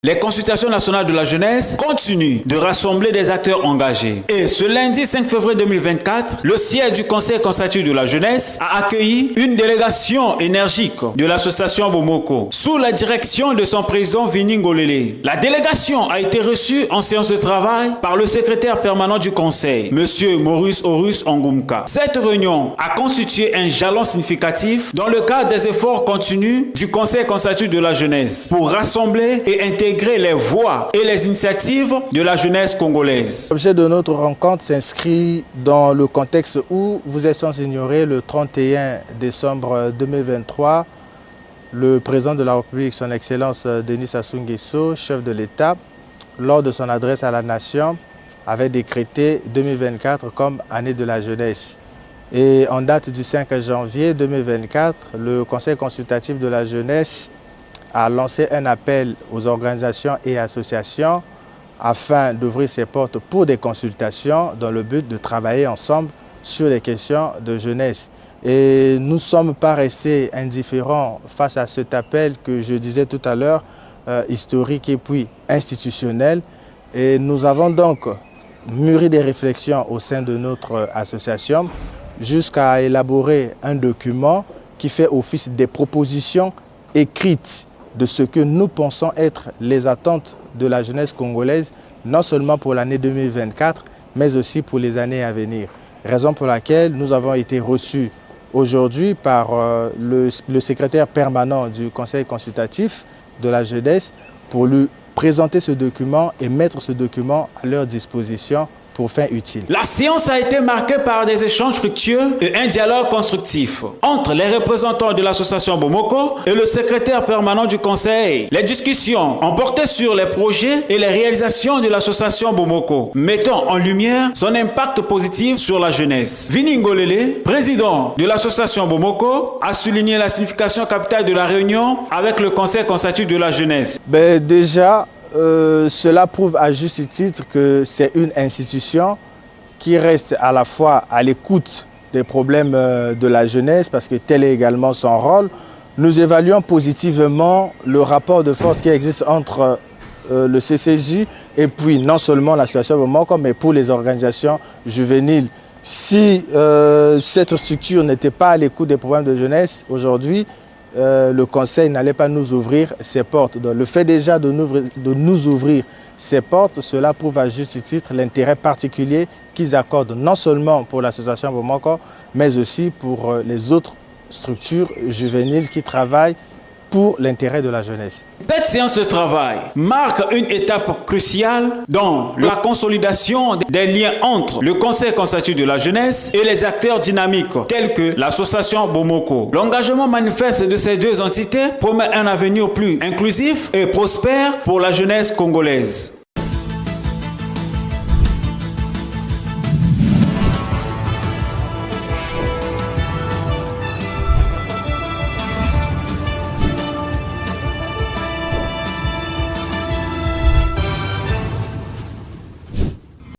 les consultations nationales de la jeunesse continuent de rassembler des acteurs engagés. Et ce lundi 5 février 2024, le siège du Conseil consultatif de la jeunesse a accueilli une délégation énergique de l'association Bomoko sous la direction de son président Winnie Ngolele. La délégation a été reçue en séance de travail par le secrétaire permanent du Conseil, M. Maurice Horus Angumka. Cette réunion a constitué un jalon significatif dans le cadre des efforts continus du Conseil consultatif de la jeunesse pour rassembler et intégrer les voix et les initiatives de la jeunesse congolaise. L'objet de notre rencontre s'inscrit dans le contexte où vous êtes sans ignorer le 31 décembre 2023, le président de la République, son Excellence Denis Sassou Nguesso, chef de l'État, lors de son adresse à la nation, avait décrété 2024 comme année de la jeunesse. Et en date du 5 janvier 2024, le Conseil consultatif de la jeunesse a lancé un appel aux organisations et associations afin d'ouvrir ses portes pour des consultations dans le but de travailler ensemble sur les questions de jeunesse. Et nous ne sommes pas restés indifférents face à cet appel que je disais tout à l'heure, historique et puis institutionnel. Et nous avons donc mûri des réflexions au sein de notre association jusqu'à élaborer un document qui fait office des propositions écrites de ce que nous pensons être les attentes de la jeunesse congolaise, non seulement pour l'année 2024, mais aussi pour les années à venir. Raison pour laquelle nous avons été reçus aujourd'hui par le secrétaire permanent du Conseil consultatif de la jeunesse pour lui présenter ce document et mettre ce document à leur disposition pour fin utile. La séance a été marquée par des échanges fructueux et un dialogue constructif entre les représentants de l'association Bomoko et le secrétaire permanent du Conseil. Les discussions ont porté sur les projets et les réalisations de l'association Bomoko, mettant en lumière son impact positif sur la jeunesse. Winnie Ngolele, président de l'association Bomoko, a souligné la signification capitale de la réunion avec le Conseil consultatif de la jeunesse. Déjà, cela prouve à juste titre que c'est une institution qui reste à la fois à l'écoute des problèmes de la jeunesse, parce que tel est également son rôle. Nous évaluons positivement le rapport de force qui existe entre le CCJ et puis non seulement l'association Bomoko, mais pour les organisations juvéniles. Si cette structure n'était pas à l'écoute des problèmes de jeunesse aujourd'hui, le Conseil n'allait pas nous ouvrir ses portes. Donc, le fait déjà de nous ouvrir ses portes, cela prouve à juste titre l'intérêt particulier qu'ils accordent non seulement pour l'association Bomoko, mais aussi pour les autres structures juvéniles qui travaillent pour l'intérêt de la jeunesse. Cette séance de travail marque une étape cruciale dans la consolidation des liens entre le Conseil consultatif de la jeunesse et les acteurs dynamiques tels que l'association Bomoko. L'engagement manifeste de ces deux entités promet un avenir plus inclusif et prospère pour la jeunesse congolaise.